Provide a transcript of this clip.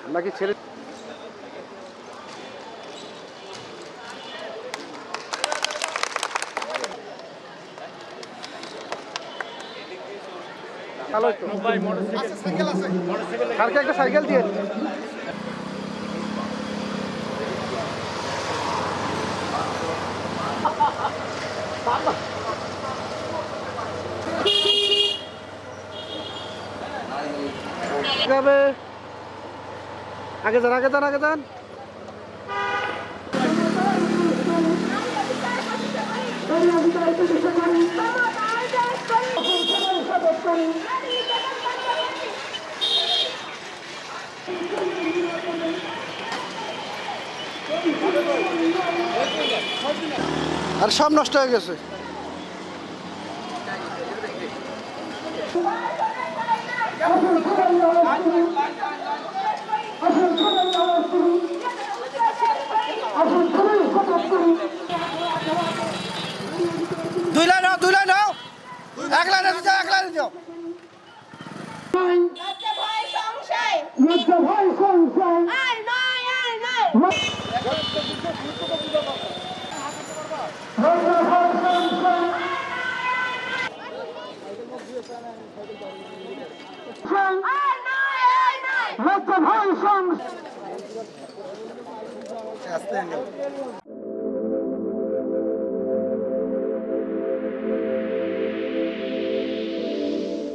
নাকি ছেড়ে ভালো তো ভাই মোটরসাইকেল আছে কালকে একটা সাইকেল দিয়ে আগে যান আগে যান আগে যান আর সব নষ্ট হয়ে গেছে দুই লাইন নাও এক লাইনে দিও এক লাইনে দিও ভাই